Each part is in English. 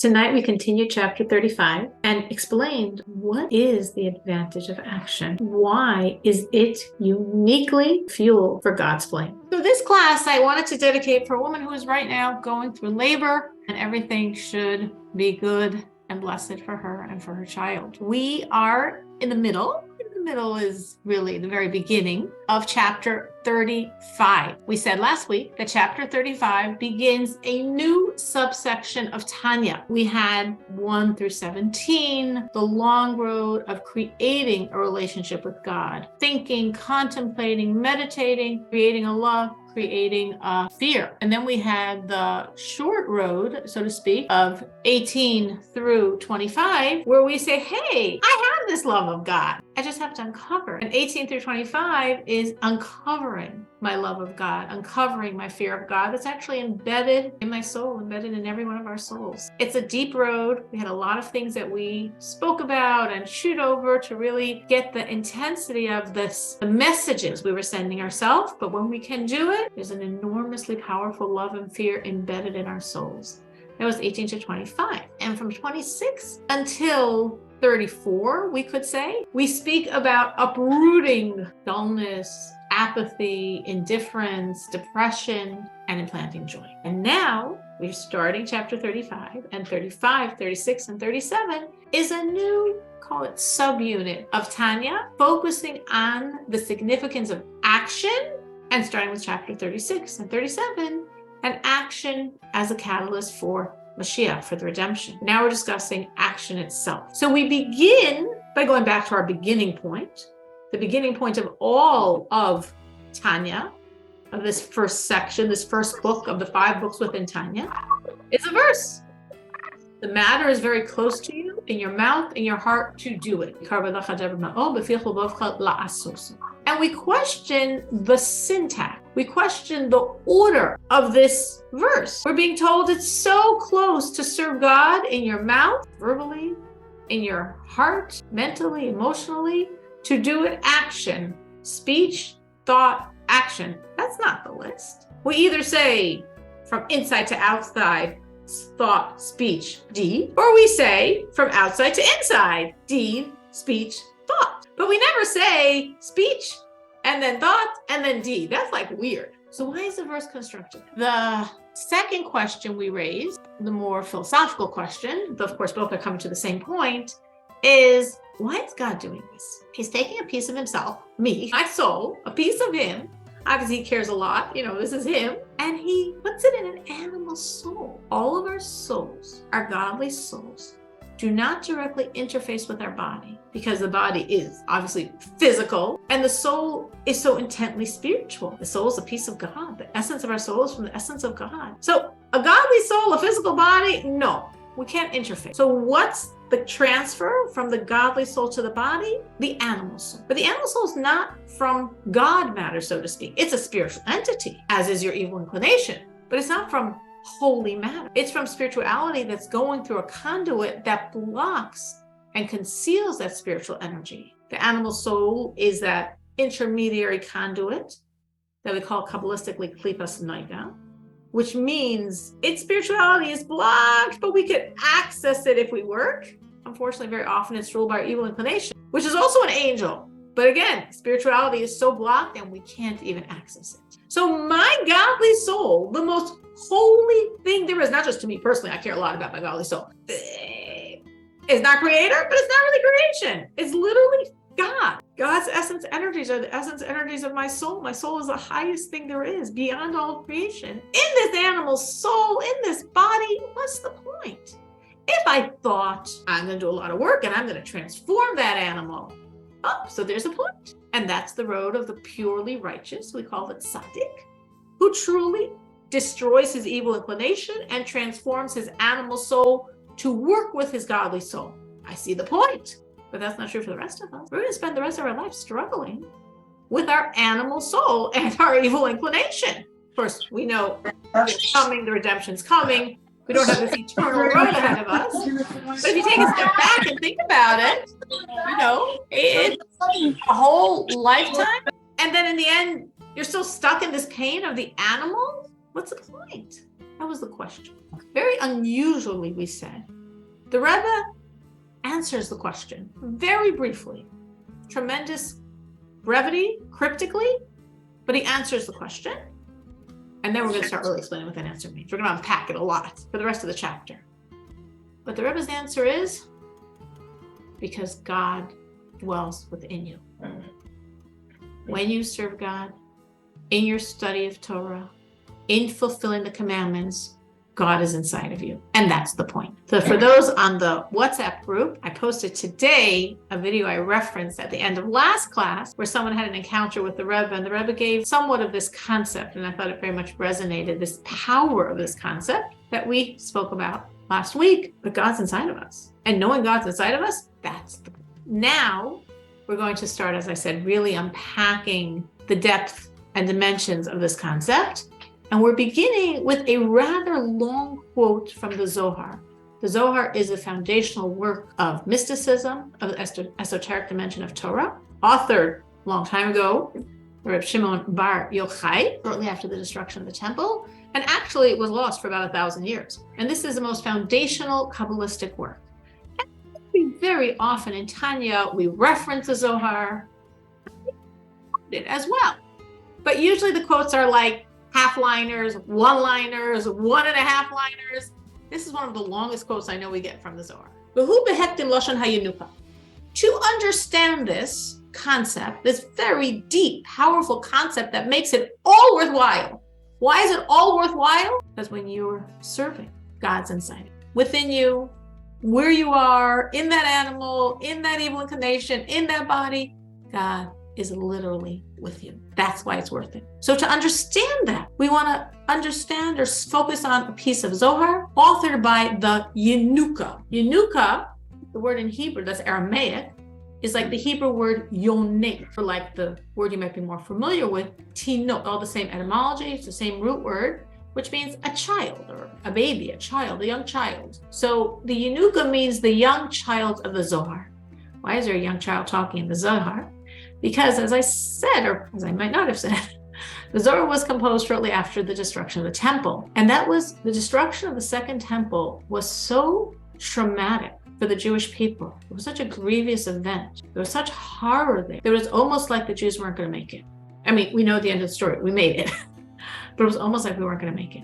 Tonight we continue chapter 35 and explained what is the advantage of action. Why is it uniquely fuel for God's flame? So this class I wanted to dedicate for a woman who is right now going through labor, and everything should be good and blessed for her and for her child. We are in the middle. The middle is really the very beginning of chapter 35. We said last week that chapter 35 begins a new subsection of Tanya. We had 1 through 17, the long road of creating a relationship with God, thinking, contemplating, meditating, creating a love, creating a fear. And then we had the short road, so to speak, of 18 through 25, where we say, hey, I have this love of God. I just have to uncover. And 18 through 25 is uncovering my love of God, uncovering my fear of God that's actually embedded in my soul, embedded in every one of our souls. It's a deep road. We had a lot of things that we spoke about and chewed over to really get the intensity of this, the messages we were sending ourselves. But when we can do it, there's an enormously powerful love and fear embedded in our souls. That was 18 to 25. And from 26 until 34, we could say, we speak about uprooting dullness, apathy, indifference, depression, and implanting joy. And now we're starting chapter 35, and 35, 36, and 37 is a new, call it subunit of Tanya, focusing on the significance of action, and starting with chapter 36 and 37, and action as a catalyst for Mashiach, for the redemption. Now we're discussing action itself. So we begin by going back to our beginning point. The beginning point of all of Tanya, of this first section, this first book of the 5 books within Tanya, is a verse. The matter is very close to you, in your mouth, in your heart, to do it. And we question the syntax. We question the order of this verse. We're being told it's so close to serve God in your mouth, verbally, in your heart, mentally, emotionally, to do it action, speech, thought, action. That's not the list. We either say from inside to outside, thought, speech, deed, or we say from outside to inside, deed, speech, thought. But we never say speech and then thought and then deed. That's like weird. So why is the verse constructed? The second question we raise, the more philosophical question, but of course both are coming to the same point, is why is God doing this? He's taking a piece of himself, me, my soul, a piece of him. Obviously he cares a lot, this is him. And he puts it in an animal soul. All of our souls, our godly souls, do not directly interface with our body because the body is obviously physical and the soul is so intently spiritual. The soul is a piece of God. The essence of our soul is from the essence of God. So a godly soul, a physical body, no, we can't interface. So what's the transfer from the godly soul to the body? The animal soul. But the animal soul is not from God matter, so to speak. It's a spiritual entity, as is your evil inclination. But it's not from holy matter. It's from spirituality that's going through a conduit that blocks and conceals that spiritual energy. The animal soul is that intermediary conduit that we call Kabbalistically klipas noiga, which means its spirituality is blocked, but we can access it if we work. Unfortunately, very often it's ruled by our evil inclination, which is also an angel. But again, spirituality is so blocked and we can't even access it. So my godly soul, the most holy thing there is, not just to me personally, I care a lot about my godly soul. It's not creator, but it's not really creation. It's literally God. God's essence energies are the essence energies of my soul. My soul is the highest thing there is beyond all creation. In this animal soul, in this body, what's the point? If I thought I'm going to do a lot of work and I'm going to transform that animal, so there's a point. And that's the road of the purely righteous. We call it tzaddik, who truly destroys his evil inclination and transforms his animal soul to work with his godly soul. I see the point. But that's not true for the rest of us. We're going to spend the rest of our life struggling with our animal soul and our evil inclination. Of course, we know it's coming, the redemption's coming. We don't have this eternal road ahead of us. But if you take a step back and think about it, it's a whole lifetime. And then in the end, you're still stuck in this pain of the animal. What's the point? That was the question. Very unusually, we said. The Rebbe answers the question very briefly. Tremendous brevity, cryptically, but he answers the question. And then we're going to start really explaining what that answer means. We're going to unpack it a lot for the rest of the chapter. But the Rebbe's answer is because God dwells within you. When you serve God, in your study of Torah, in fulfilling the commandments, God is inside of you. And that's the point. So for those on the WhatsApp group, I posted today a video I referenced at the end of last class where someone had an encounter with the Rebbe, and the Rebbe gave somewhat of this concept, and I thought it very much resonated, this power of this concept that we spoke about last week. But God's inside of us. And knowing God's inside of us, that's the point. Now we're going to start, as I said, really unpacking the depth and dimensions of this concept. And we're beginning with a rather long quote from the Zohar. The Zohar is a foundational work of mysticism, of the esoteric dimension of Torah, authored a long time ago, Reb Shimon Bar Yochai, shortly after the destruction of the temple. And actually, it was lost for about 1,000 years. And this is the most foundational Kabbalistic work. And very often in Tanya, we reference the Zohar as well. But usually the quotes are like half-liners, one-liners, 1.5-liners. This is one of the longest quotes I know we get from the Zohar. To understand this concept, this very deep, powerful concept that makes it all worthwhile. Why is it all worthwhile? Because when you're serving, God's inside it. Within you, where you are, in that animal, in that evil inclination, in that body, God is literally with you. That's why it's worth it. So to understand that, we want to understand or focus on a piece of Zohar authored by the Yenuka. Yenuka, the word in Hebrew, that's Aramaic, is like the Hebrew word yoneh, for like the word you might be more familiar with, tinot, all the same etymology, it's the same root word, which means a child or a baby, a child, a young child. So the Yenuka means the young child of the Zohar. Why is there a young child talking in the Zohar? Because as I said, or as I might not have said, the Zohar was composed shortly after the destruction of the temple. And that was, the destruction of the second temple was so traumatic for the Jewish people. It was such a grievous event. There was such horror there. It was almost like the Jews weren't going to make it. I mean, we know the end of the story. We made it. But it was almost like we weren't going to make it.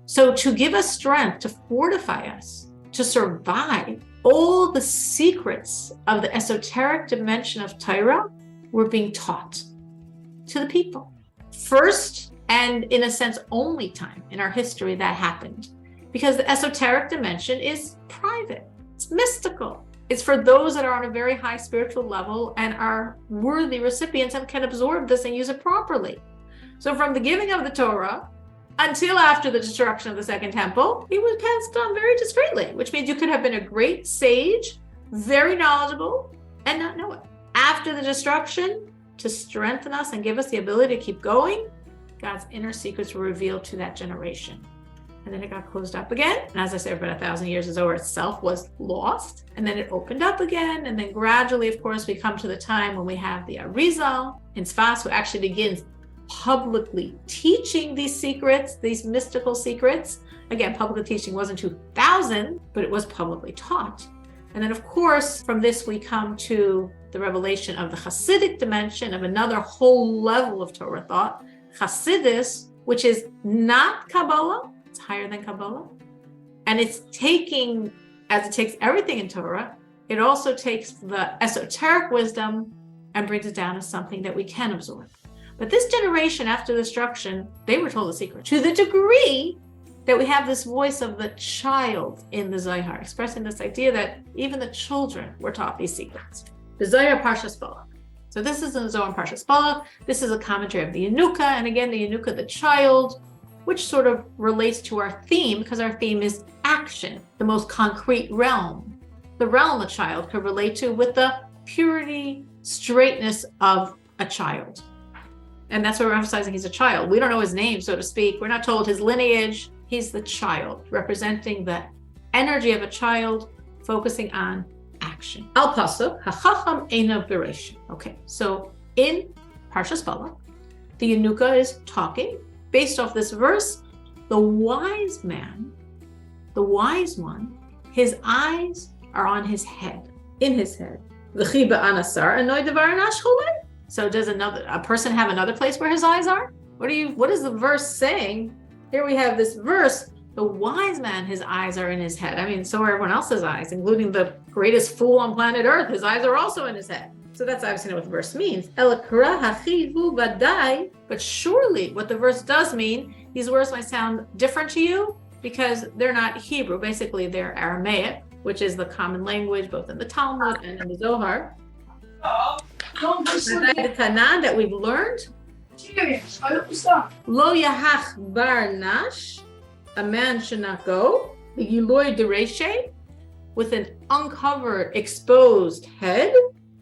So to give us strength, to fortify us, to survive, all the secrets of the esoteric dimension of Torah were being taught to the people. First, and in a sense, only time in our history that happened. Because the esoteric dimension is private. It's mystical. It's for those that are on a very high spiritual level and are worthy recipients and can absorb this and use it properly. So from the giving of the Torah until after the destruction of the second temple, it was passed on very discreetly, which means you could have been a great sage, very knowledgeable, and not know it. After the destruction, to strengthen us and give us the ability to keep going, God's inner secrets were revealed to that generation. And then it got closed up again. And as I said, about 1,000 years the Zohar itself was lost. And then it opened up again. And then gradually, of course, we come to the time when we have the Arizal in Sfas, who actually begins publicly teaching these secrets, these mystical secrets. Again, public teaching wasn't 2,000, but it was publicly taught. And then, of course, from this, we come to the revelation of the Hasidic dimension of another whole level of Torah thought, Hasidus, which is not Kabbalah. It's higher than Kabbalah. And it's taking, as it takes everything in Torah, it also takes the esoteric wisdom and brings it down to something that we can absorb. But this generation after the destruction, they were told the secret. To the degree that we have this voice of the child in the Zohar, expressing this idea that even the children were taught these secrets. The Zohar Parshas Balak. So this is in the Zohar Parshas Balak. This is a commentary of the Yenuka. And again, the Yenuka, the child, which sort of relates to our theme, because our theme is action, the most concrete realm. The realm a child could relate to with the purity, straightness of a child. And that's what we're emphasizing, he's a child. We don't know his name, so to speak. We're not told his lineage. He's the child, representing the energy of a child, focusing on action. Al pasuk, hachacham einav beresh. Okay, so in Parshas Balak, the Yenuka is talking based off this verse The wise man, the wise one, his eyes are on his head, in his head. So does a person have another place where his eyes are? What is the verse saying? Here we have this verse, the wise man, his eyes are in his head. I mean, so are everyone else's eyes, including the greatest fool on planet Earth. His eyes are also in his head. So that's obviously not what the verse means. But surely what the verse does mean, these words might sound different to you because they're not Hebrew. Basically, they're Aramaic, which is the common language both in the Talmud and in the Zohar. The Tanan that we've learned, Lo Yahach Bar Nash, a man should not go, the Giloy Dereshe, with an uncovered, exposed head,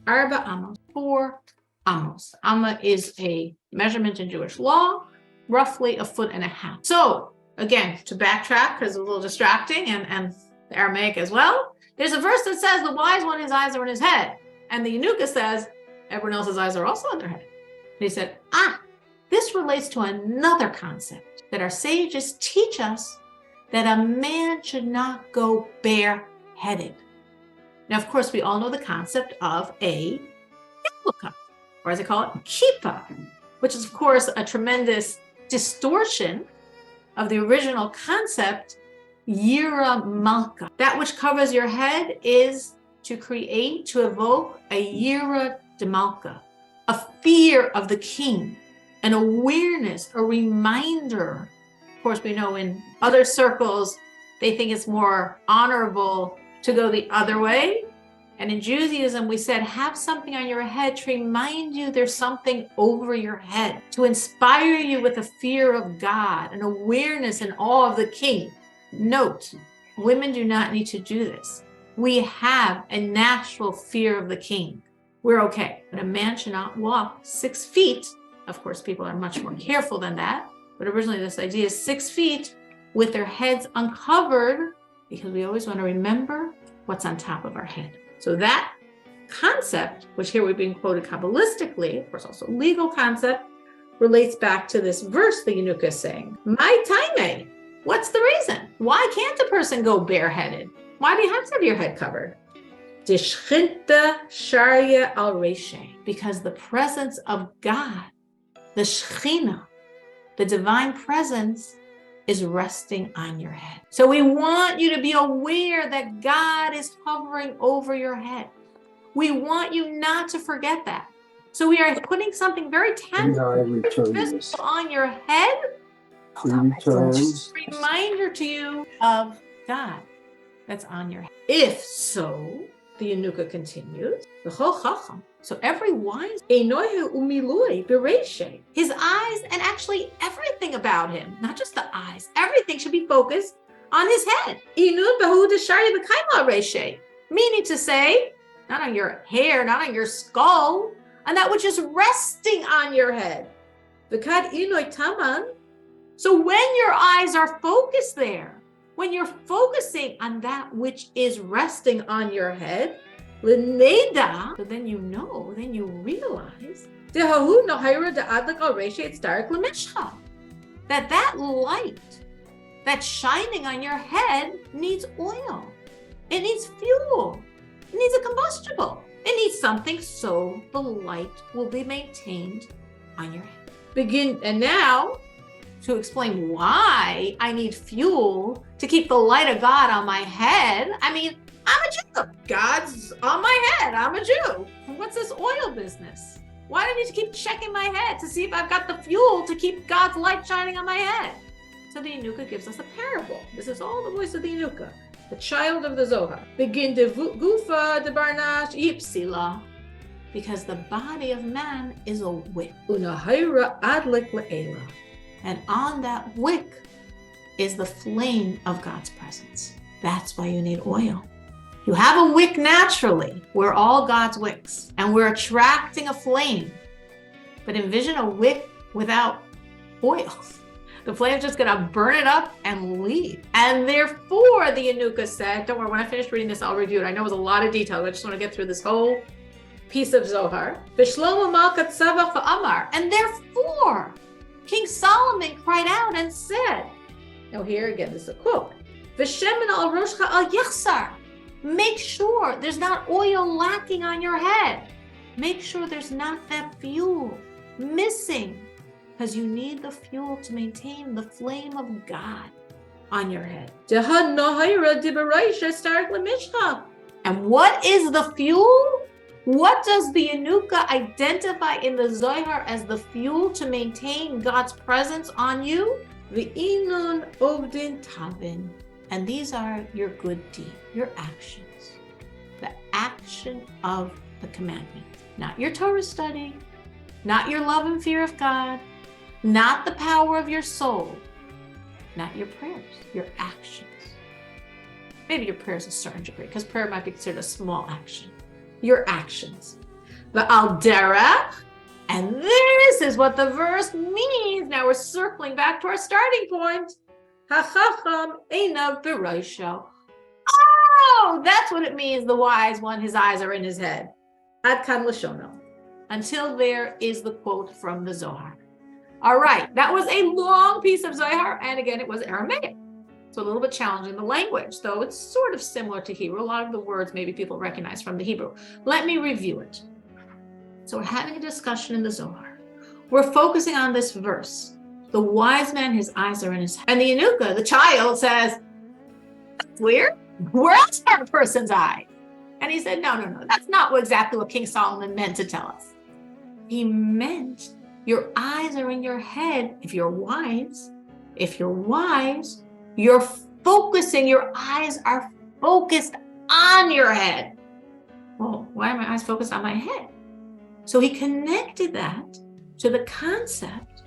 Arba Amos, 4 amos. Amma is a measurement in Jewish law, roughly 1.5 feet. So, again, to backtrack, because it's a little distracting, and the Aramaic as well, there's a verse that says the wise one, his eyes are in his head. And the Yanuka says, everyone else's eyes are also in their head. And he said, this relates to another concept that our sages teach us, that a man should not go bareheaded. Now, of course, we all know the concept of a yarmulke, or as they call it, kippah, which is, of course, a tremendous distortion of the original concept, yira malka. That which covers your head is to evoke a yira de malka, a fear of the king, an awareness, a reminder. Of course, we know in other circles, they think it's more honorable to go the other way. And in Judaism, we said, have something on your head to remind you there's something over your head, to inspire you with a fear of God, an awareness and awe of the king. Note, women do not need to do this. We have a natural fear of the king. We're okay. But a man should not walk 6 feet. Of course, people are much more careful than that. But originally, this idea is 6 feet with their heads uncovered, because we always want to remember what's on top of our head. So that concept, which here we've been quoted Kabbalistically, of course, also legal concept, relates back to this verse the Yanuka is saying. My time, what's the reason? Why can't a person go bareheaded? Why do you have to have your head covered? Because the presence of God, the Shekhinah, the divine presence, is resting on your head. So we want you to be aware that God is hovering over your head. We want you not to forget that. So we are putting something very tangible on your head. Reminder to you of God that's on your head. If so, the Yanuka continues, so every wise, his eyes, and actually everything about him, not just the eyes, everything should be focused on his head. Meaning to say, not on your hair, not on your skull, and that which is resting on your head. So when your eyes are focused there, when you're focusing on that which is resting on your head, so then you know, then you realize that light that's shining on your head needs oil. It needs fuel. It needs a combustible. It needs something so the light will be maintained on your head. And now, to explain why I need fuel to keep the light of God on my head, I mean, I'm a Jew. God's on my head. I'm a Jew. What's this oil business? Why do I need to keep checking my head to see if I've got the fuel to keep God's light shining on my head? So the Yanuka gives us a parable. This is all the voice of the Yanuka, the child of the Zohar. Begin de gufa de barnash ipsila, because the body of man is a wick. Unahira adlik le'ela, and on that wick is the flame of God's presence. That's why you need oil. You have a wick naturally. We're all God's wicks, and we're attracting a flame. But envision a wick without oil. The flame's just going to burn it up and leave. And therefore, the Yanuka said, don't worry, when I finish reading this, I'll review it. I know it was a lot of detail. I just want to get through this whole piece of Zohar. And therefore, King Solomon cried out and said, Now here again, this is a quote. V'shemen al roshcha al yachsar. Make sure there's not oil lacking on your head. Make sure there's not that fuel missing, because you need the fuel to maintain the flame of God on your head. And what is the fuel? What does the Yanuka identify in the Zohar as the fuel to maintain God's presence on you? V'inun ovdin tavin. And these are your good deeds, your actions. The action of the commandment. Not your Torah study, not your love and fear of God, not the power of your soul, not your prayers, your actions. Maybe your prayers a certain degree, because prayer might be considered a small action. Your actions. The al derech, and this is what the verse means. Now we're circling back to our starting point. Hachacham einav b'roisho. Oh, that's what it means, the wise one, his eyes are in his head. Ad kan lashono. Until there is the quote from the Zohar. All right, that was a long piece of Zohar, and again, it was Aramaic. So a little bit challenging the language, though it's sort of similar to Hebrew. A lot of the words maybe people recognize from the Hebrew. Let me review it. So we're having a discussion in the Zohar. We're focusing on this verse. The wise man, his eyes are in his head. And the Yanuka, the child, says, that's weird. Where else are a person's eye? And he said, no, that's not exactly what King Solomon meant to tell us. He meant your eyes are in your head if you're wise. If you're wise, you're focusing, your eyes are focused on your head. Well, why are my eyes focused on my head? So he connected that to the concept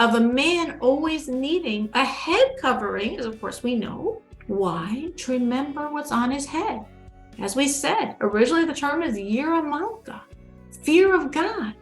of a man always needing a head covering, as of course we know. Why? To remember what's on his head. As we said, originally the term is Yira Malka, fear of God,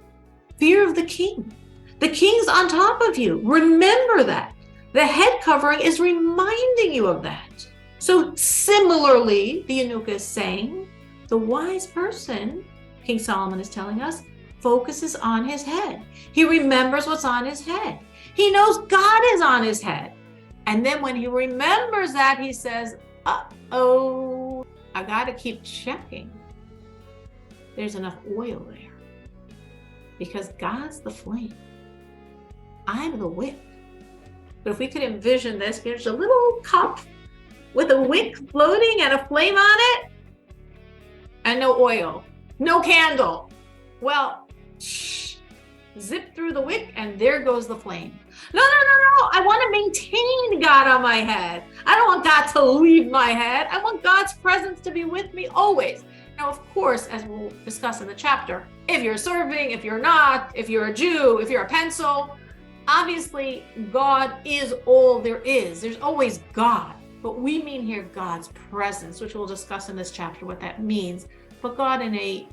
fear of the king. The king's on top of you. Remember that. The head covering is reminding you of that. So similarly, the Yanuka is saying, the wise person, King Solomon is telling us, focuses on his head. He remembers what's on his head. He knows God is on his head. And then when he remembers that, he says, uh-oh, I got to keep checking. There's enough oil there. Because God's the flame. I'm the wick. But if we could envision this, there's a little cup with a wick floating and a flame on it, and no oil, no candle. Well, zip through the wick, and there goes the flame. No. I want to maintain God on my head. I don't want God to leave my head. I want God's presence to be with me always. Now, of course, as we'll discuss in the chapter, if you're serving, if you're not, if you're a Jew, if you're a pencil, obviously, God is all there is. There's always God. But we mean here God's presence, which we'll discuss in this chapter what that means. But God in a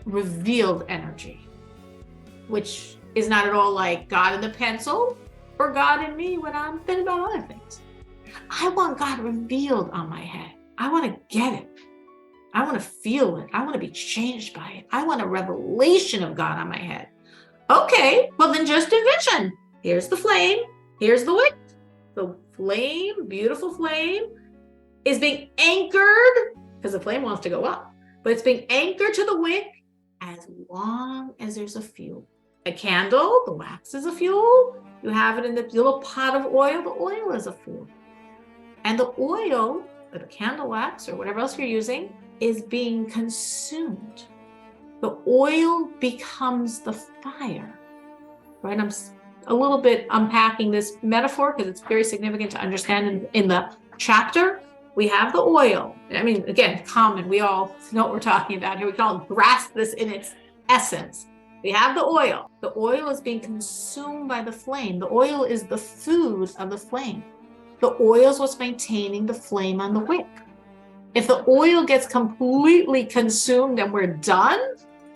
revealed energy, which is not at all like God in the pencil or God in me when I'm thinking about other things. I want God revealed on my head. I want to get it. I want to feel it. I want to be changed by it. I want a revelation of God on my head. Okay, well then just envision. Here's the flame. Here's the wick. The flame, beautiful flame, is being anchored, because the flame wants to go up, but it's being anchored to the wick as long as there's a fuel. A candle, the wax is a fuel. You have it in the little pot of oil. The oil is a fuel. And the oil, or the candle wax, or whatever else you're using, is being consumed. The oil becomes the fire, right? I'm a little bit unpacking this metaphor because it's very significant to understand in the chapter. We have the oil. I mean, again, common. We all know what we're talking about here. We can all grasp this in its essence. We have the oil. The oil is being consumed by the flame. The oil is the food of the flame. The oil is what's maintaining the flame on the wick. If the oil gets completely consumed and we're done,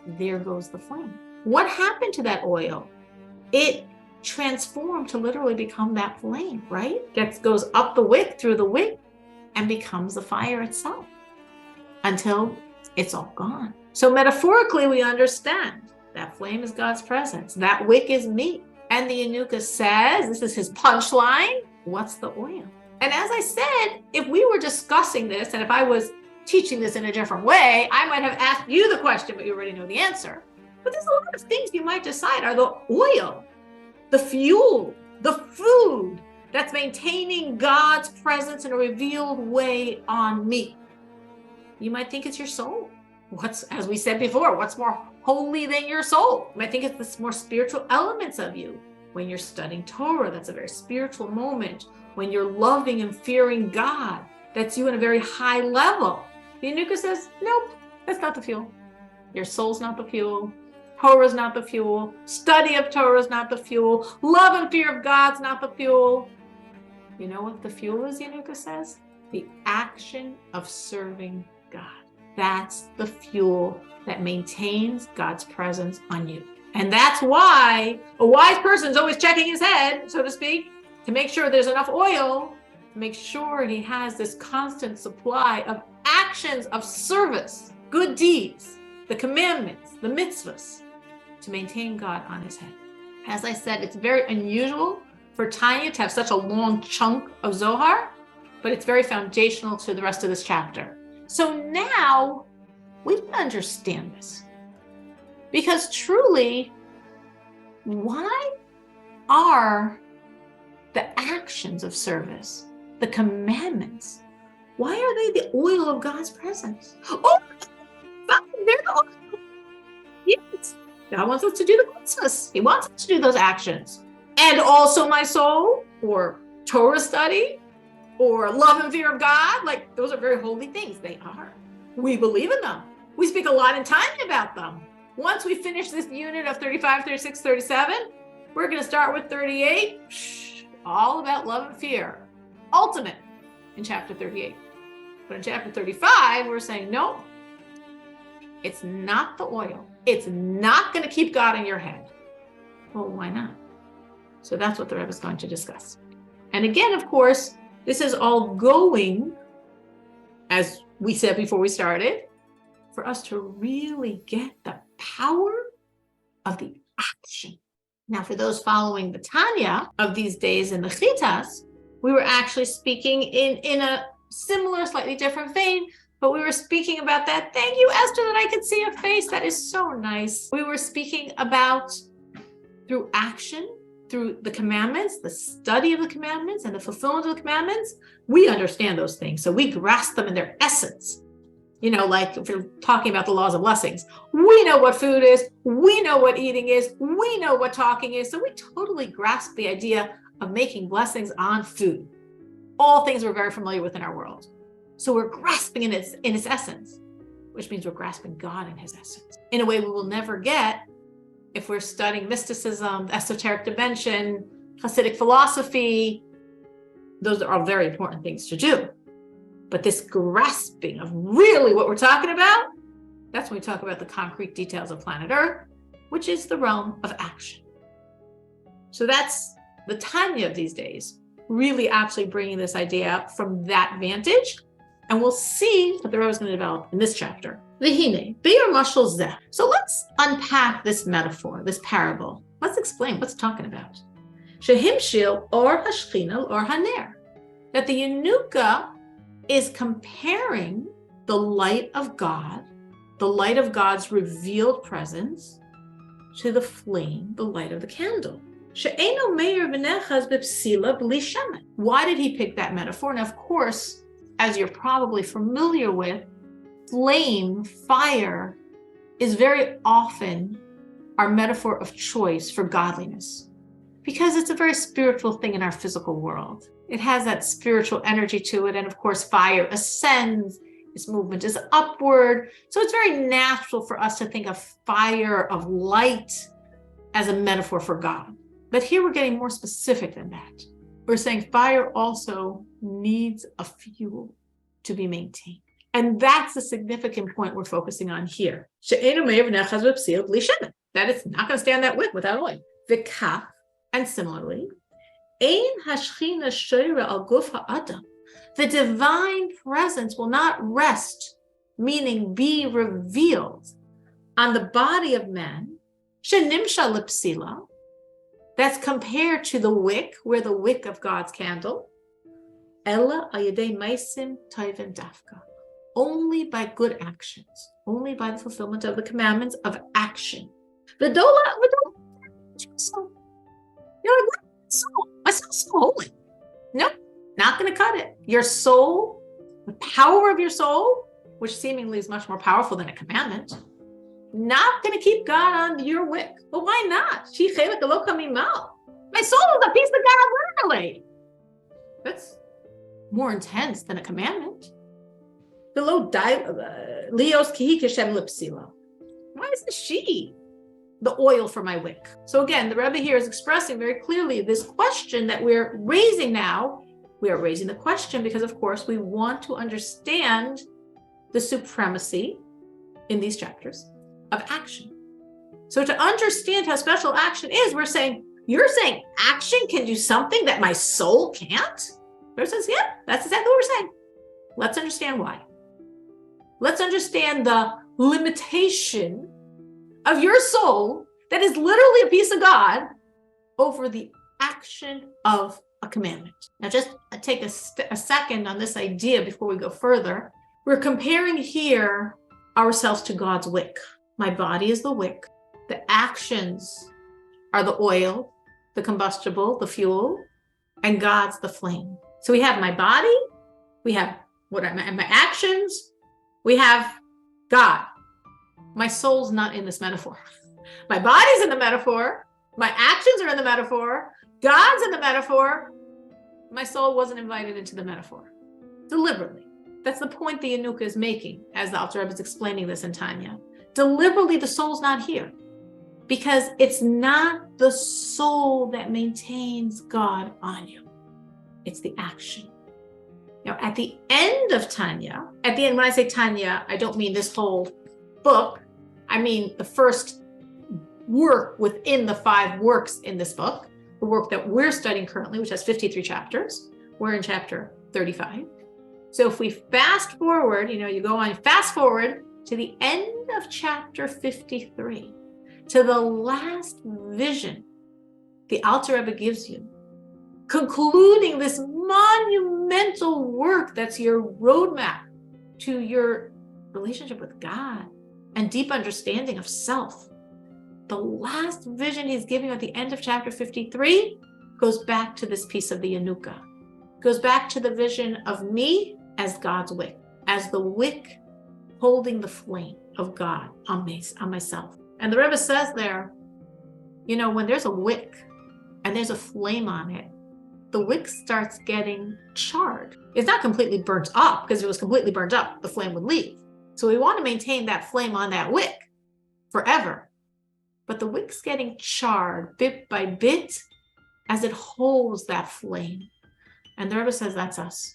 there goes the flame. What happened to that oil? It transformed to literally become that flame, right? Goes up the wick, through the wick, and becomes the fire itself until it's all gone. So metaphorically, we understand that flame is God's presence. That wick is me. And the Yanuka says, this is his punchline, what's the oil? And as I said, if we were discussing this, and if I was teaching this in a different way, I might have asked you the question, but you already know the answer. But there's a lot of things you might decide are the oil, the fuel, the food that's maintaining God's presence in a revealed way on me. You might think it's your soul. As we said before, what's more holy than your soul? You might think it's the more spiritual elements of you. When you're studying Torah, that's a very spiritual moment. When you're loving and fearing God, that's you in a very high level. The Yanuka says, nope, that's not the fuel. Your soul's not the fuel. Torah's not the fuel. Study of Torah is not the fuel. Love and fear of God's not the fuel. You know what the fuel is, Yanuka says? The action of serving God. That's the fuel that maintains God's presence on you. And that's why a wise person is always checking his head, so to speak, to make sure there's enough oil, to make sure he has this constant supply of actions of service, good deeds, the commandments, the mitzvahs, to maintain God on his head. As I said, it's very unusual for Tanya to have such a long chunk of Zohar, but it's very foundational to the rest of this chapter. So now we can understand this. Because truly, why are the actions of service, the commandments, why are they the oil of God's presence? Oh, they're the oil. Yes, God wants us to do the mitzvahs. He wants us to do those actions. And also my soul, or Torah study, or love and fear of God, like those are very holy things. They are. We believe in them. We speak a lot in Tanya about them. Once we finish this unit of 35, 36, 37, we're going to start with 38, all about love and fear, ultimate in chapter 38. But in chapter 35, we're saying, no, it's not the oil. It's not going to keep God in your head. Well, why not? So that's what the Rebbe is going to discuss. And again, of course, this is all going, as we said before we started, for us to really get the power of the action. Now, for those following the Tanya of these days in the Chitas, we were actually speaking in a similar, slightly different vein, but we were speaking about that. Thank you, Esther, that I could see your face. That is so nice. We were speaking about through action, through the commandments, the study of the commandments and the fulfillment of the commandments, we understand those things. So we grasp them in their essence. You know, like if you're talking about the laws of blessings, we know what food is, we know what eating is, we know what talking is. So we totally grasp the idea of making blessings on food. All things we're very familiar with in our world. So we're grasping in its essence, which means we're grasping God in his essence in a way we will never get if we're studying mysticism, esoteric dimension, Hasidic philosophy. Those are all very important things to do. But this grasping of really what we're talking about, that's when we talk about the concrete details of planet Earth, which is the realm of action. So that's the Tanya of these days, really actually bringing this idea out from that vantage. And we'll see what the Rebbe is going to develop in this chapter. V'hine, be'er mashal zeh. So let's unpack this metaphor, this parable. Let's explain what's it talking about. Shehimshil or hashchina or haner. That the Yanuka is comparing the light of God, the light of God's revealed presence, to the flame, the light of the candle. She'eno meir v'nechaz b'psila b'li shemen. Why did he pick that metaphor? Now, of course, as you're probably familiar with, flame, fire, is very often our metaphor of choice for godliness, because it's a very spiritual thing in our physical world. It has that spiritual energy to it. And of course, fire ascends, its movement is upward. So it's very natural for us to think of fire, of light, as a metaphor for God. But here we're getting more specific than that. We're saying fire also needs a fuel to be maintained. And that's the significant point we're focusing on here. That it's not going to stand that wick without oil. And similarly, the divine presence will not rest, meaning be revealed, on the body of man, That's compared to the wick. We're the wick of God's candle. Ella ayadei maisim toivim dafka. Only by good actions, only by the fulfillment of the commandments of action. V'dola, my soul's so holy. No, not going to cut it. Your soul, the power of your soul, which seemingly is much more powerful than a commandment, not going to keep God on your wick. But why not? My soul is a piece of God, literally. That's more intense than a commandment. Why isn't she the oil for my wick? So again, the Rebbe here is expressing very clearly this question that we're raising now. We are raising the question because, of course, we want to understand the supremacy in these chapters of action. So to understand how special action is, you're saying action can do something that my soul can't? Rebbe says, yeah, that's exactly what we're saying. Let's understand why. Let's understand the limitation of your soul that is literally a piece of God over the action of a commandment. Now, just take a second on this idea before we go further. We're comparing here ourselves to God's wick. My body is the wick. The actions are the oil, the combustible, the fuel, and God's the flame. So we have my body, we have my actions, we have God. My soul's not in this metaphor. My body's in the metaphor. My actions are in the metaphor. God's in the metaphor. My soul wasn't invited into the metaphor. Deliberately. That's the point the Yanuka is making as the Alter Rebbe is explaining this in Tanya. Deliberately, the soul's not here. Because it's not the soul that maintains God on you. It's the action. Now, at the end of Tanya, when I say Tanya, I don't mean this whole book. I mean the first work within the 5 works in this book, the work that we're studying currently, which has 53 chapters. We're in chapter 35. So if we fast forward, you go on, fast forward to the end of chapter 53, to the last vision the Alter Rebbe gives you, concluding this monumental work that's your roadmap to your relationship with God and deep understanding of self. The last vision he's giving you at the end of chapter 53 goes back to this piece of the Yanuka. Goes back to the vision of me as God's wick, as the wick holding the flame of God on myself. And the Rebbe says there, when there's a wick and there's a flame on it, the wick starts getting charred. It's not completely burnt up, because if it was completely burnt up, the flame would leave. So we want to maintain that flame on that wick forever. But the wick's getting charred bit by bit as it holds that flame. And the Rebbe says that's us,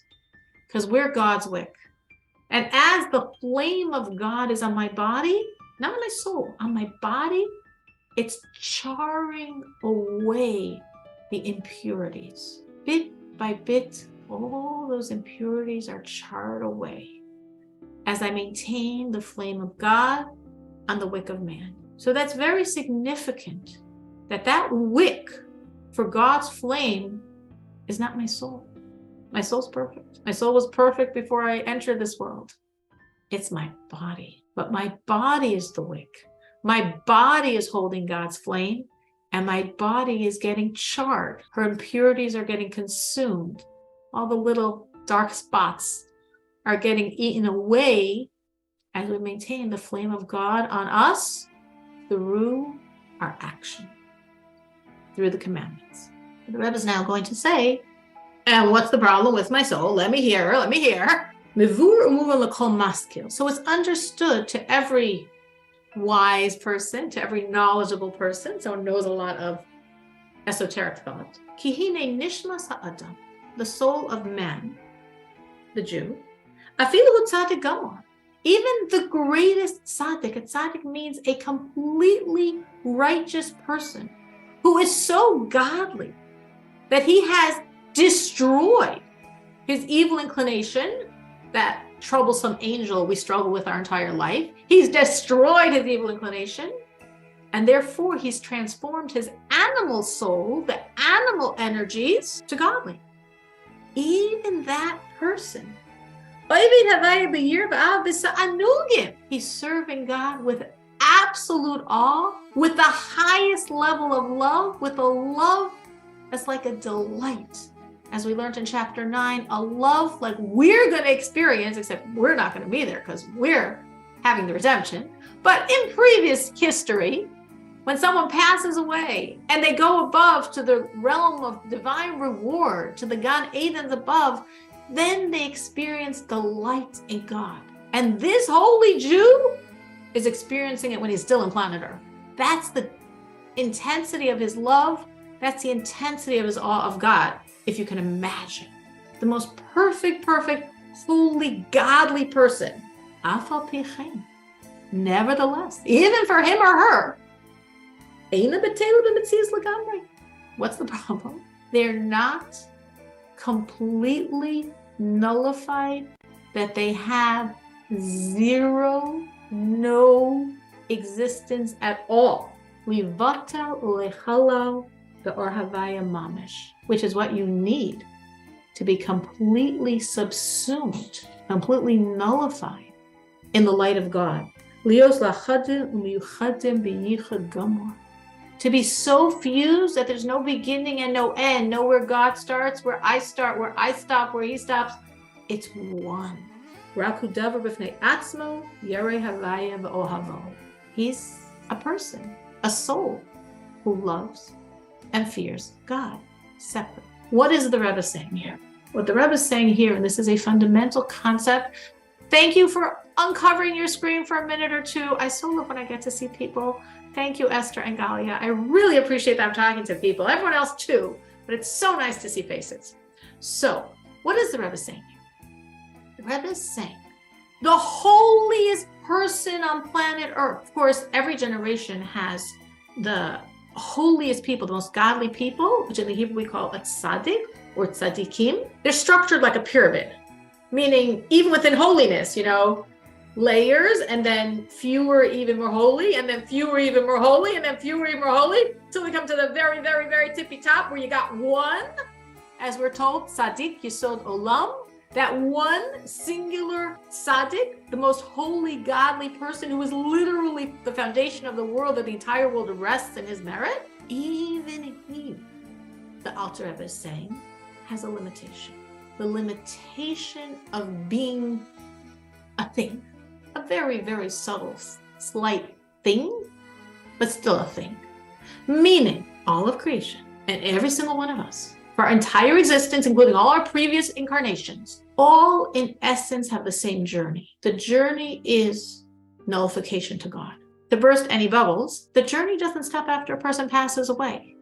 because we're God's wick. And as the flame of God is on my body, not on my soul, on my body, it's charring away the impurities. Bit by bit, all those impurities are charred away as I maintain the flame of God on the wick of man. So that's very significant, that wick for God's flame is not my soul. My soul's perfect. My soul was perfect before I entered this world. It's my body. But my body is the wick. My body is holding God's flame, and my body is getting charred. Her impurities are getting consumed. All the little dark spots are getting eaten away as we maintain the flame of God on us through our action, through the commandments. The Rebbe is now going to say, and what's the problem with my soul? Let me hear. So it's understood to every wise person, to every knowledgeable person, someone knows a lot of esoteric thought. Kihine nishmas ha'adam, the soul of man, the Jew, afilu tzaddik gamor, even the greatest tzaddik. A tzaddik means a completely righteous person who is so godly that he has destroyed his evil inclination, that troublesome angel we struggle with our entire life. He's destroyed his evil inclination. And therefore, he's transformed his animal soul, the animal energies, to godly. Even that person, he's serving God with absolute awe, with the highest level of love, with a love that's like a delight. As we learned in chapter 9, a love like we're going to experience, except we're not going to be there because we're having the redemption. But in previous history, when someone passes away and they go above to the realm of divine reward, to the Gan Edens above, then they experience delight in God. And this holy Jew is experiencing it when he's still on planet Earth. That's the intensity of his love. That's the intensity of his awe of God, if you can imagine. The most perfect, holy, godly person. Nevertheless, even for him or her, what's the problem? They're not completely nullified, that they have zero, no existence at all. Which is what you need to be completely subsumed, completely nullified in the light of God. To be so fused that there's no beginning and no end, know where God starts, where I start, where I stop, where he stops. It's one. He's a person, a soul who loves and fears God, separate. What is the Rebbe saying here? What the Rebbe is saying here, and this is a fundamental concept. Thank you for uncovering your screen for a minute or two. I so love when I get to see people. Thank you, Esther and Galia. I really appreciate that I'm talking to people, everyone else too, but it's so nice to see faces. So, what is the Rebbe saying here? The Rebbe is saying, the holiest person on planet Earth. Of course, every generation has the holiest people, the most godly people, which in the Hebrew we call a tzaddik or tzaddikim. They're structured like a pyramid, meaning even within holiness, layers, and then fewer, even more holy, and then fewer, even more holy, and then fewer, even more holy, till we come to the very, very, very tippy top where you got one, as we're told, tzaddik yisod olam, that one singular tzaddik, the most holy, godly person who is literally the foundation of the world, that the entire world rests in his merit. Even he, the Alter Rebbe is saying, has a limitation. The limitation of being a thing. A very, very subtle, slight thing, but still a thing. Meaning, all of creation and every single one of us, for our entire existence, including all our previous incarnations, all in essence have the same journey. The journey is nullification to God. To burst any bubbles, the journey doesn't stop after a person passes away.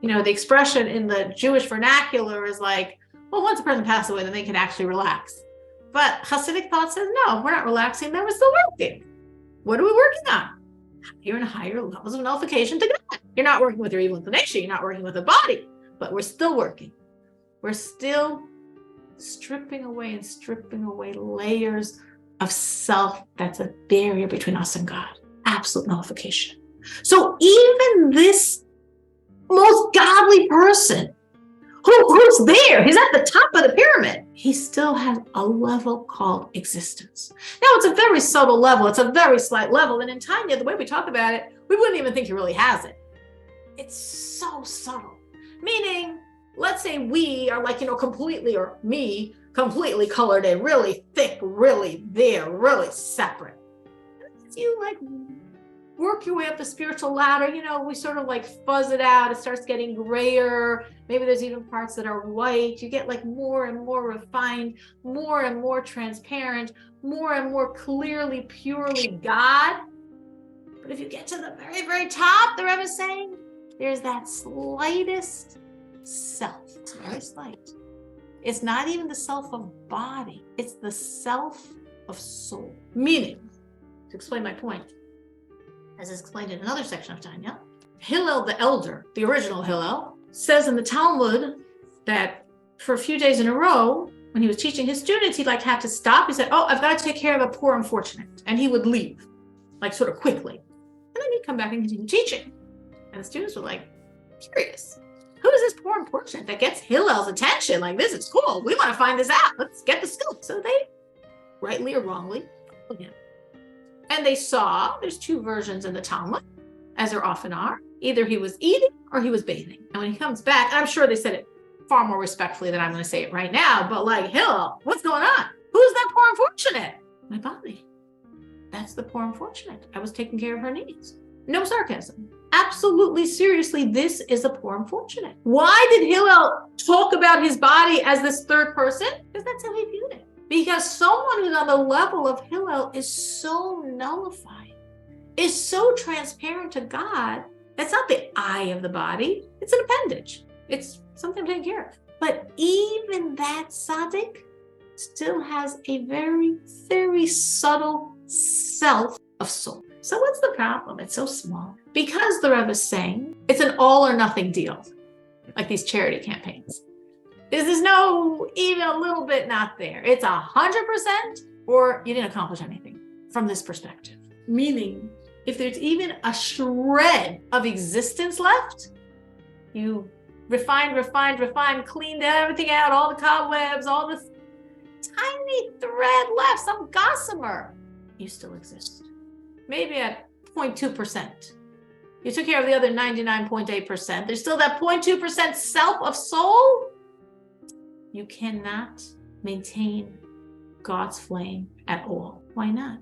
The expression in the Jewish vernacular is like, well, once a person passes away, then they can actually relax. But Hasidic thought says, no, we're not relaxing, then we're still working. What are we working on? Higher and higher levels of nullification to God. You're not working with your evil inclination, you're not working with the body, but we're still working. We're still stripping away layers of self that's a barrier between us and God. Absolute nullification. So even this most godly person, who's there, he's at the top of the pyramid, he still has a level called existence. Now, it's a very subtle level, it's a very slight level, and in Tanya, the way we talk about it, we wouldn't even think he really has it. It's so subtle. Meaning, let's say we are like, completely, or me, completely colored in, really thick, really there, really separate. As you work your way up the spiritual ladder, we sort of fuzz it out. It starts getting grayer. Maybe there's even parts that are white. You get more and more refined, more and more transparent, more and more clearly, purely God. But if you get to the very, very top, the Rebbe is saying, there's that slightest self. It's very slight. It's not even the self of body. It's the self of soul. Meaning, to explain my point, as is explained in another section of Tanya, Hillel the elder, the original Hillel, says in the Talmud that for a few days in a row, when he was teaching his students, he'd have to stop. He said, I've got to take care of the poor unfortunate. And he would leave, sort of quickly. And And then he'd come back and continue teaching. And the students were like, curious. Who is this poor unfortunate that gets Hillel's attention? Like, this is cool. We want to find this out. Let's get the scoop. So they, rightly or wrongly, followed him. And they saw there's two versions in the Talmud, as there often are. Either he was eating or he was bathing. And when he comes back, I'm sure they said it far more respectfully than I'm going to say it right now, but like, Hillel, what's going on? Who's that poor unfortunate? My body. That's the poor unfortunate. I was taking care of her needs. No sarcasm. Absolutely, seriously, this is a poor unfortunate. Why did Hillel talk about his body as this third person? Because that's how he viewed it. Because someone who's on the level of Hillel is so nullified, is so transparent to God. It's not the eye of the body. It's an appendage. It's something I'm taking care of. But even that tzaddik still has a very, very subtle self of soul. So what's the problem? It's so small. Because the Rebbe is saying it's an all or nothing deal, like these charity campaigns. There's no even a little bit not there. It's 100% or you didn't accomplish anything from this perspective. Meaning, if there's even a shred of existence left, you refined, cleaned everything out, all the cobwebs, all the tiny thread left, some gossamer, you still exist. Maybe at 0.2%. You took care of the other 99.8%. There's still that 0.2% self of soul. You cannot maintain God's flame at all. Why not?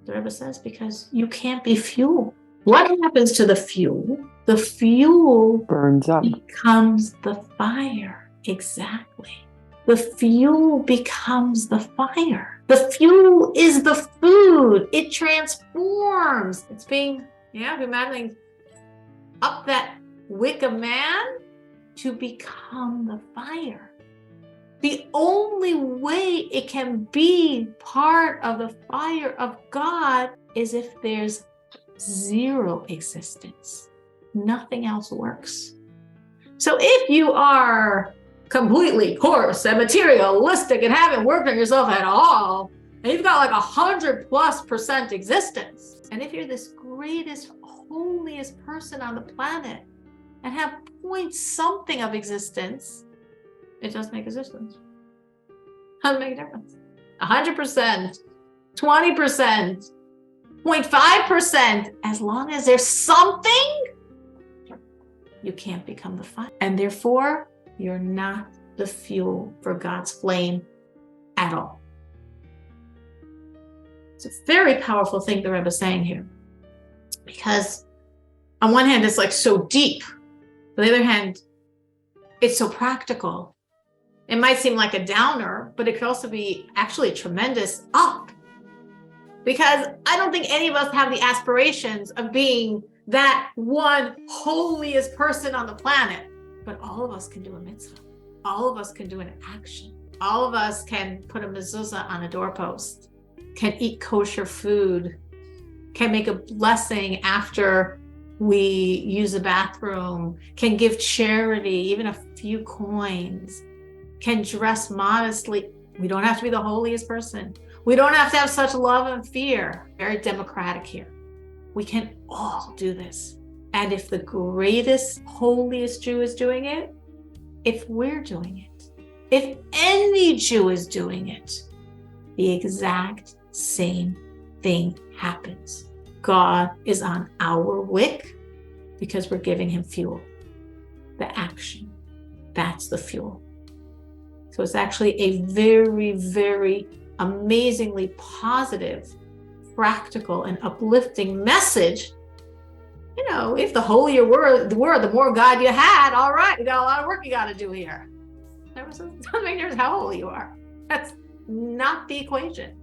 The Rebbe says, because you can't be fuel. What happens to the fuel? The fuel burns up, becomes the fire. Exactly. The fuel becomes the fire. The fuel is the food. It transforms. It's being, imagining up that wick of man to become the fire. The only way it can be part of the fire of God is if there's zero existence. Nothing else works. So if you are completely coarse and materialistic and haven't worked on yourself at all, and you've got like 100+% existence, and if you're this greatest, holiest person on the planet and have point something of existence, it does make a difference. Doesn't make a difference. 100%, 20%, 0.5%, as long as there's something, you can't become the fire. And therefore, you're not the fuel for God's flame at all. It's a very powerful thing the Rebbe is saying here. Because on one hand, it's like so deep. On the other hand, it's so practical. It might seem like a downer, but it could also be actually a tremendous up. Because I don't think any of us have the aspirations of being that one holiest person on the planet. But all of us can do a mitzvah. All of us can do an action. All of us can put a mezuzah on a doorpost, can eat kosher food, can make a blessing after we use a bathroom, can give charity, even a few coins, can dress modestly. We don't have to be the holiest person. We don't have to have such love and fear. Very democratic here. We can all do this. And if the greatest, holiest Jew is doing it, if we're doing it, if any Jew is doing it, the exact same thing happens. God is on our wick because we're giving him fuel. The action, that's the fuel. So it's actually a very, very amazingly positive, practical, and uplifting message. If the holier the more God you had, all right, you got a lot of work you got to do here. It doesn't make difference how holy you are. That's not the equation.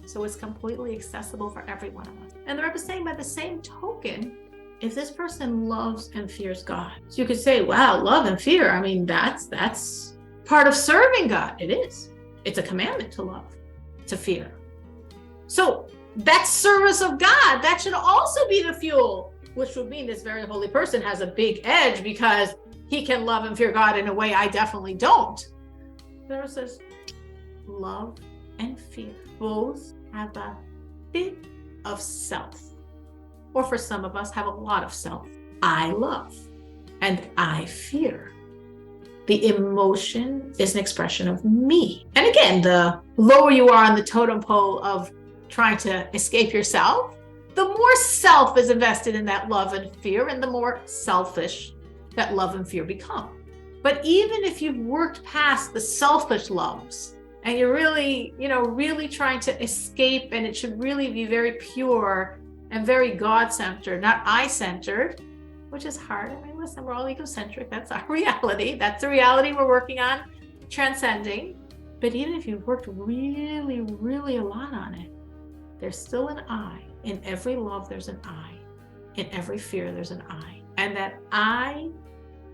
So it's completely accessible for every one of us. And the Rebbe is saying, by the same token, if this person loves and fears God, so you could say, wow, love and fear, that's part of serving God. It is. It's a commandment to love, to fear. So that service of God, that should also be the fuel, which would mean this very holy person has a big edge because he can love and fear God in a way I definitely don't. There it says, love and fear both have a bit of self. or for some of us, have a lot of self. I love and I fear. The emotion is an expression of me. And again, the lower you are on the totem pole of trying to escape yourself, the more self is invested in that love and fear, and the more selfish that love and fear become. But even if you've worked past the selfish loves and you're really, really trying to escape, and it should really be very pure and very God-centered, not I-centered, which is hard. I mean, listen, we're all egocentric. That's our reality. That's the reality we're working on transcending. But even if you've worked really, really a lot on it, there's still an I. In every love, there's an I. In every fear, there's an I. And that I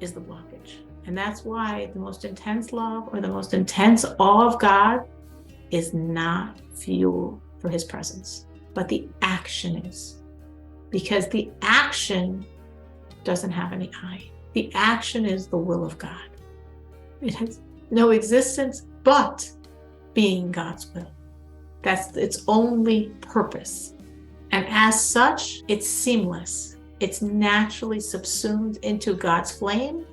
is the blockage. And that's why the most intense love or the most intense awe of God is not fuel for his presence, but the action is. Because the action doesn't have any I. The action is the will of God. It has no existence but being God's will. That's its only purpose. And as such, it's seamless. It's naturally subsumed into God's flame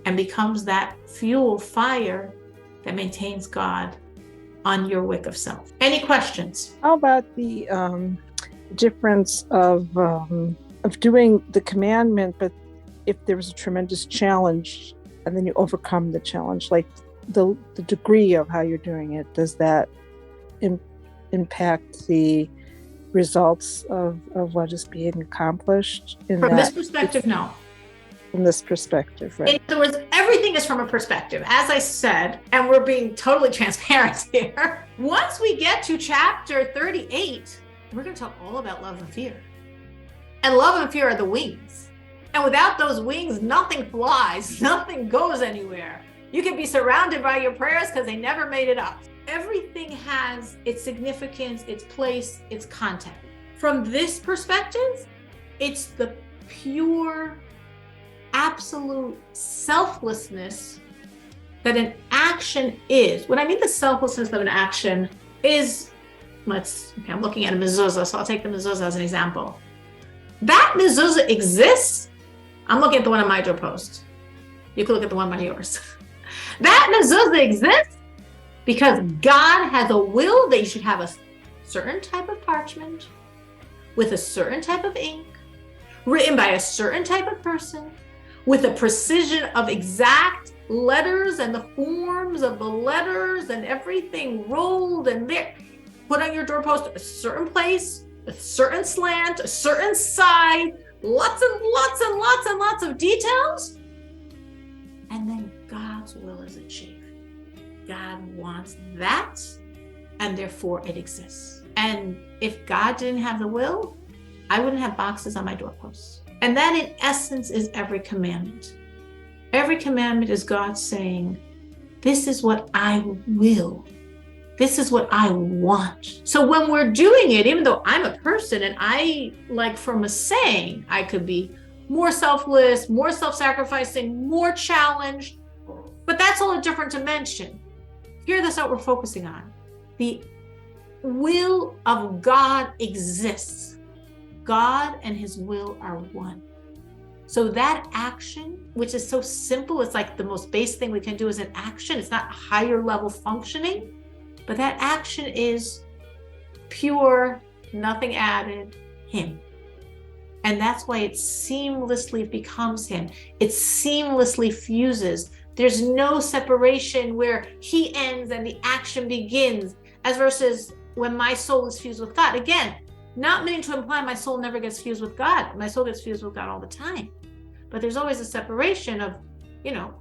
and becomes that fuel fire that maintains God on your wick of self. Any questions? How about the difference of doing the commandment, but if there was a tremendous challenge and then you overcome the challenge, like the degree of how you're doing it, does that impact the results of what is being accomplished? From this perspective, no. From this perspective, right? In other words, everything is from a perspective. As I said, and we're being totally transparent here, once we get to chapter 38, we're going to talk all about love and fear. And love and fear are the wings. And without those wings, nothing flies, nothing goes anywhere. You can be surrounded by your prayers because they never made it up. Everything has its significance, its place, its content. From this perspective, it's the pure, absolute selflessness that an action is. What I mean the selflessness of an action is, I'm looking at a mezuzah, so I'll take the mezuzah as an example. That mezuzah exists. I'm looking at the one on my doorpost. You can look at the one on yours. That mezuzah exists because God has a will that you should have a certain type of parchment with a certain type of ink, written by a certain type of person, with a precision of exact letters and the forms of the letters and everything rolled and there. Put on your doorpost a certain place, a certain slant, a certain side, lots and lots and lots and lots of details. And then God's will is achieved. God wants that, and therefore it exists. And if God didn't have the will, I wouldn't have boxes on my doorposts. And that in essence is every commandment. Every commandment is God saying, this is what I will. This is what I want. So when we're doing it, even though I'm a person and I, like from a saying, I could be more selfless, more self-sacrificing, more challenged, but that's all a different dimension. Here, that's what we're focusing on. The will of God exists. God and his will are one. So that action, which is so simple, it's like the most base thing we can do is an action. It's not higher level functioning, but that action is pure, nothing added, him. And that's why it seamlessly becomes him. It seamlessly fuses. There's no separation where he ends and the action begins, as versus when my soul is fused with God. Again, not meaning to imply my soul never gets fused with God. My soul gets fused with God all the time. But there's always a separation of,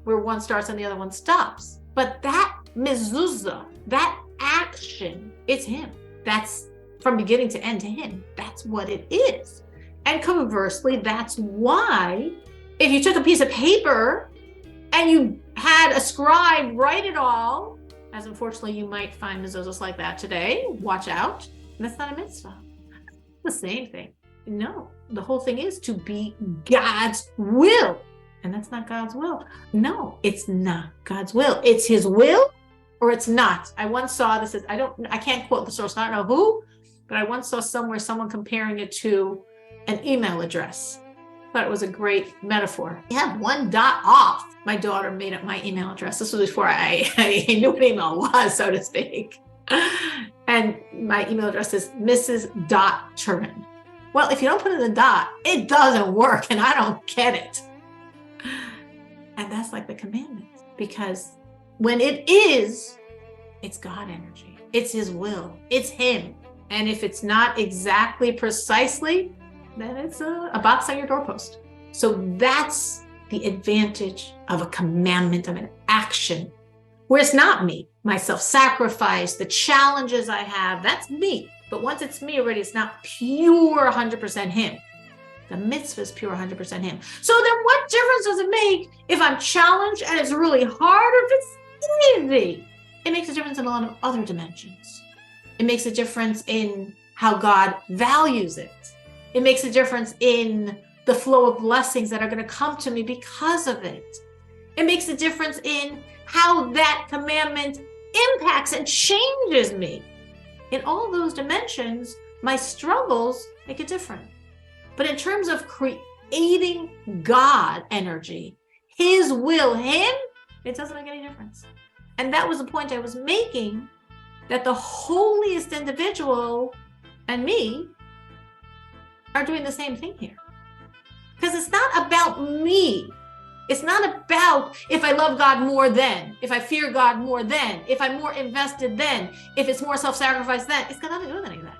where one starts and the other one stops. But that mezuzah, that action, it's him. That's from beginning to end to him. That's what it is. And conversely, that's why if you took a piece of paper and you had a scribe write it all, as unfortunately you might find mezuzahs like that today, watch out. That's not a mitzvah. The same thing. No, the whole thing is to be God's will. And that's not God's will. No, it's not God's will. It's his will or it's not. I once saw this, I can't quote the source, I don't know who, but I once saw somewhere someone comparing it to an email address. Thought it was a great metaphor. You have one dot off. My daughter made up my email address. This was before I knew what email was, so to speak. And my email address is Mrs.Turin. Well, if you don't put in the dot, it doesn't work, and I don't get it. And that's like the commandments, because when it is, it's God energy. It's his will. It's him. And if it's not exactly precisely, then it's a box on your doorpost. So that's the advantage of a commandment, of an action, where it's not me, my self-sacrifice, the challenges I have, that's me. But once it's me already, it's not pure 100% him. The mitzvah is pure 100% him. So then what difference does it make if I'm challenged and it's really hard, or if it's easy? It makes a difference in a lot of other dimensions. It makes a difference in how God values it. It makes a difference in the flow of blessings that are going to come to me because of it. It makes a difference in how that commandment impacts and changes me. In all those dimensions, my struggles make it different. But in terms of creating God energy, his will, him, it doesn't make any difference. And that was the point I was making, that the holiest individual and me are doing the same thing here. Because it's not about me. It's not about if I love God more than, if I fear God more than, if I'm more invested than, if it's more self-sacrifice than. It's got nothing to do with any of that.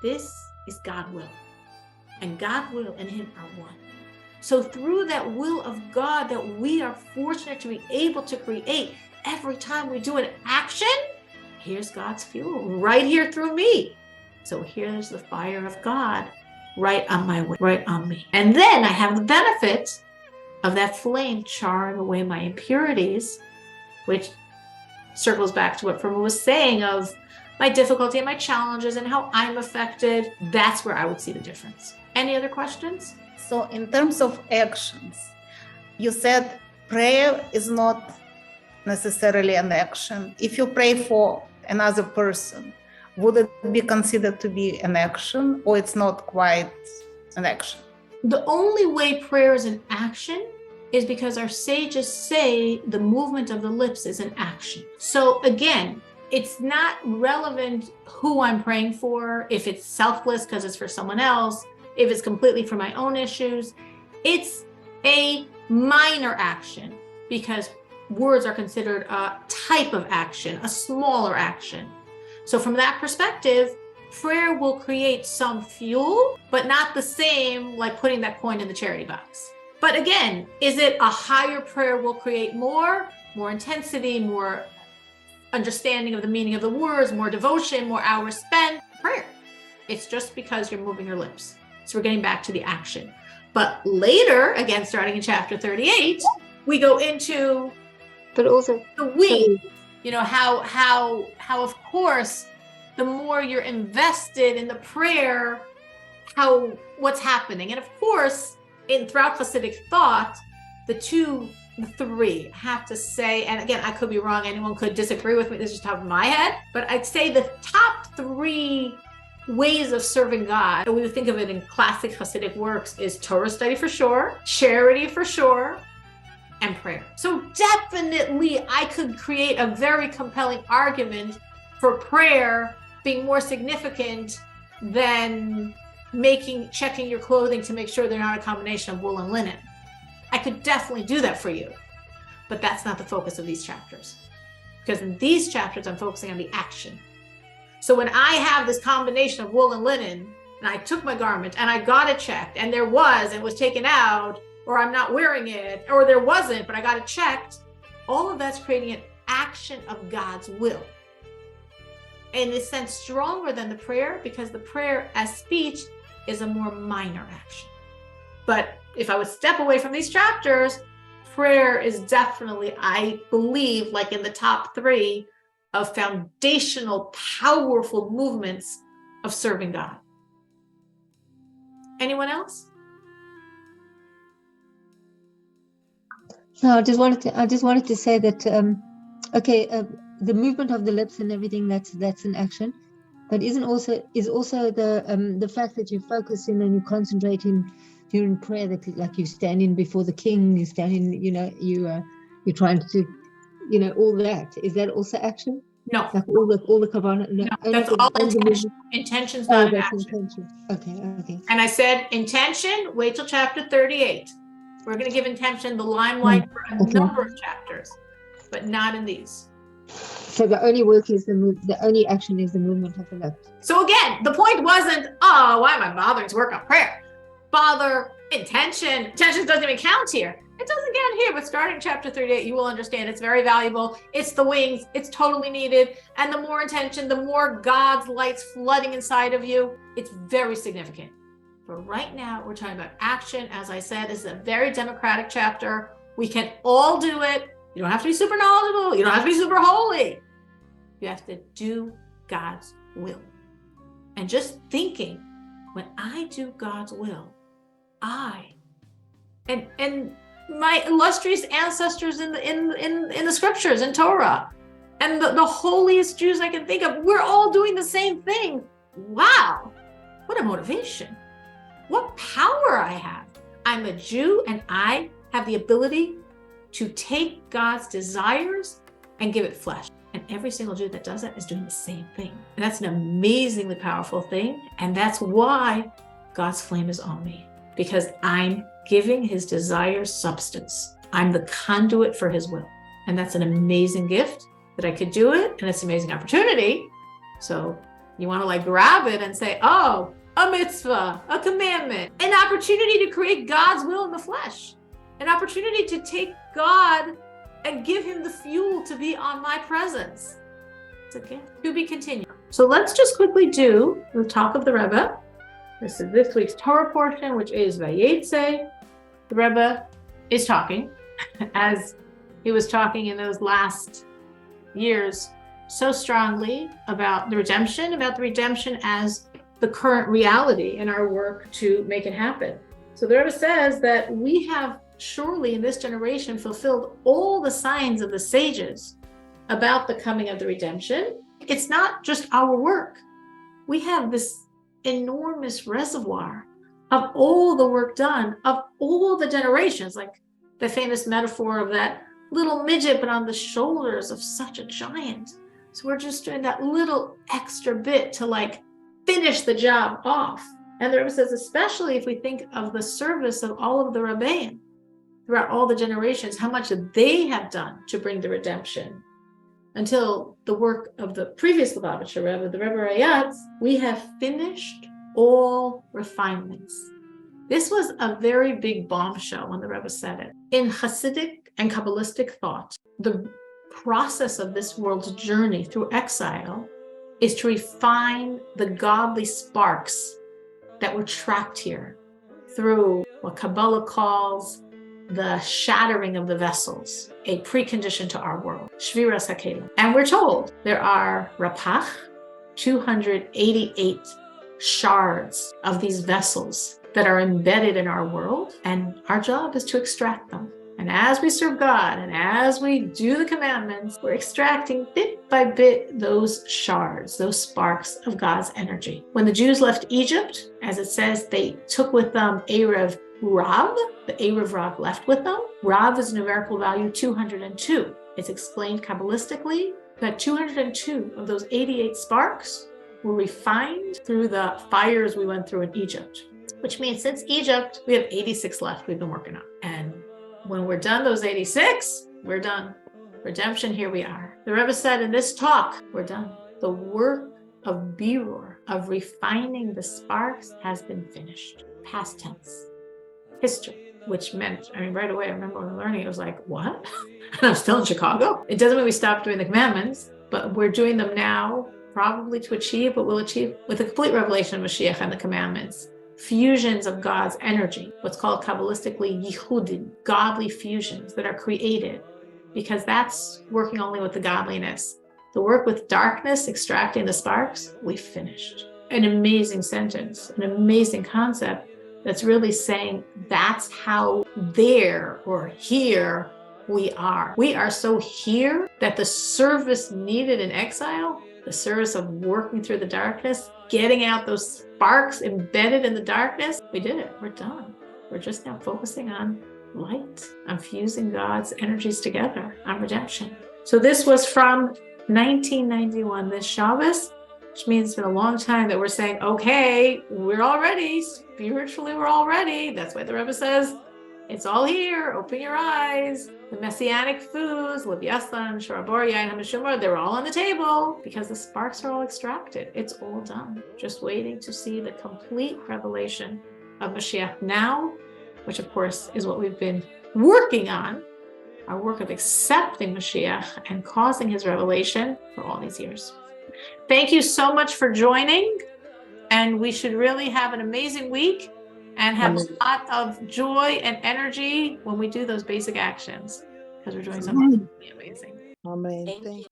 This is God's will. And God's will and him are one. So through that will of God that we are fortunate to be able to create, every time we do an action, here's God's fuel right here through me. So here's the fire of God right on my way, right on me. And then I have the benefit of that flame charring away my impurities, which circles back to what Firma was saying of my difficulty and my challenges and how I'm affected. That's where I would see the difference. Any other questions? So in terms of actions, you said prayer is not necessarily an action. If you pray for another person, would it be considered to be an action, or it's not quite an action? The only way prayer is an action is because our sages say the movement of the lips is an action. So again, it's not relevant who I'm praying for, if it's selfless because it's for someone else, if it's completely for my own issues. It's a minor action because words are considered a type of action, a smaller action. So from that perspective, prayer will create some fuel, but not the same like putting that coin in the charity box. But again, is it a higher prayer will create more intensity, more understanding of the meaning of the words, more devotion, more hours spent? Prayer. It's just because you're moving your lips. So we're getting back to the action. But later, again, starting in chapter 38, we go into but also the we. You know, how of course, the more you're invested in the prayer, what's happening. And of course, throughout Hasidic thought, the three, I have to say, and again, I could be wrong, anyone could disagree with me, this is top of my head, but I'd say the top three ways of serving God, and we would think of it in classic Hasidic works, is Torah study for sure, charity for sure, and prayer. So definitely I could create a very compelling argument for prayer being more significant than checking your clothing to make sure they're not a combination of wool and linen. I could definitely do that for you, but that's not the focus of these chapters. Because in these chapters, I'm focusing on the action. So when I have this combination of wool and linen, and I took my garment and I got it checked, and it was taken out, or I'm not wearing it, or there wasn't, but I got it checked, all of that's creating an action of God's will. And in a sense, stronger than the prayer, because the prayer as speech is a more minor action. But if I would step away from these chapters, prayer is definitely, I believe, like in the top three of foundational, powerful movements of serving God. Anyone else? No, I just wanted to say that the movement of the lips and everything, that's an action, But is also the fact that you focus in and you concentrate in during prayer, that like you stand in before the king, you stand in, you're trying to, all that. Is that also action? No, Like all the kavanah? No, that's all intention. Intention's not an action. Intention. Okay. And I said intention, wait till chapter 38. We're going to give intention the limelight for a number of chapters, but not in these. So the only work is the only action is the movement of the left. So again, the point wasn't, oh, why am I bothering to work on prayer? Bother intention. Intention doesn't even count here. It doesn't count here, but starting chapter 38, you will understand it's very valuable. It's the wings. It's totally needed. And the more intention, the more God's light's flooding inside of you. It's very significant. But right now, we're talking about action. As I said, this is a very democratic chapter. We can all do it. You don't have to be super knowledgeable. You don't have to be super holy. You have to do God's will. And just thinking, when I do God's will, and my illustrious ancestors in the scriptures in Torah, and the holiest Jews I can think of, we're all doing the same thing. Wow, what a motivation. What power I have. I'm a Jew and I have the ability to take God's desires and give it flesh. And every single Jew that does that is doing the same thing. And that's an amazingly powerful thing. And that's why God's flame is on me, because I'm giving his desires substance. I'm the conduit for his will. And that's an amazing gift that I could do it. And it's an amazing opportunity. So you want to grab it and say, oh, a mitzvah, a commandment, an opportunity to create God's will in the flesh, an opportunity to take God and give him the fuel to be on my presence. It's okay. To be continued. So let's just quickly do the talk of the Rebbe. This is this week's Torah portion, which is Vayetze. The Rebbe is talking, as he was talking in those last years, so strongly about the redemption as the current reality in our work to make it happen. So the Rebbe says that we have surely in this generation fulfilled all the signs of the sages about the coming of the redemption. It's not just our work. We have this enormous reservoir of all the work done, of all the generations, like the famous metaphor of that little midget, but on the shoulders of such a giant. So we're just doing that little extra bit to finish the job off. And the Rebbe says, especially if we think of the service of all of the Rebbeim throughout all the generations, how much they have done to bring the redemption. Until the work of the previous Lubavitcher Rebbe, the Rebbe Rayatz, we have finished all refinements. This was a very big bombshell when the Rebbe said it. In Hasidic and Kabbalistic thought, the process of this world's journey through exile is to refine the godly sparks that were trapped here through what Kabbalah calls the shattering of the vessels, a precondition to our world, Shviras HaKelim. And we're told there are Rapach, 288 shards of these vessels that are embedded in our world, and our job is to extract them. And as we serve God and as we do the commandments, we're extracting bit by bit those shards, those sparks of God's energy. When the Jews left Egypt, as it says, they took with them Erev Rav, the Erev Rav left with them. Rav is a numerical value 202. It's explained Kabbalistically that 202 of those 88 sparks were refined through the fires we went through in Egypt, which means since Egypt, we have 86 left we've been working on. And when we're done those 86, we're done. Redemption, here we are. The Rebbe said in this talk, we're done. The work of birur, of refining the sparks, has been finished. Past tense. History, which meant, right away, I remember when I was learning, it was like, what? And I'm still in Chicago. It doesn't mean we stopped doing the commandments, but we're doing them now, probably to achieve what we'll achieve with the complete revelation of Mashiach and the commandments. Fusions of God's energy, what's called Kabbalistically yichudim, godly fusions that are created, because that's working only with the godliness. The work with darkness, extracting the sparks, we finished. An amazing sentence, an amazing concept that's really saying that's how there or here we are. We are so here that the service needed in exile the service of working through the darkness, getting out those sparks embedded in the darkness. We did it. We're done. We're just now focusing on light, on fusing God's energies together, on redemption. So this was from 1991, this Shabbos, which means it's been a long time that we're saying, okay, we're all ready. Spiritually, we're all ready. That's why the Rebbe says, it's all here. Open your eyes. The messianic foods, Leviathan, Shorabor, Yain HaMeshumar, they're all on the table because the sparks are all extracted. It's all done. Just waiting to see the complete revelation of Mashiach now, which of course is what we've been working on, our work of accepting Mashiach and causing his revelation for all these years. Thank you so much for joining, and we should really have an amazing week and have a lot of joy and energy when we do those basic actions, because we're doing something really amazing. Amen. Thank you.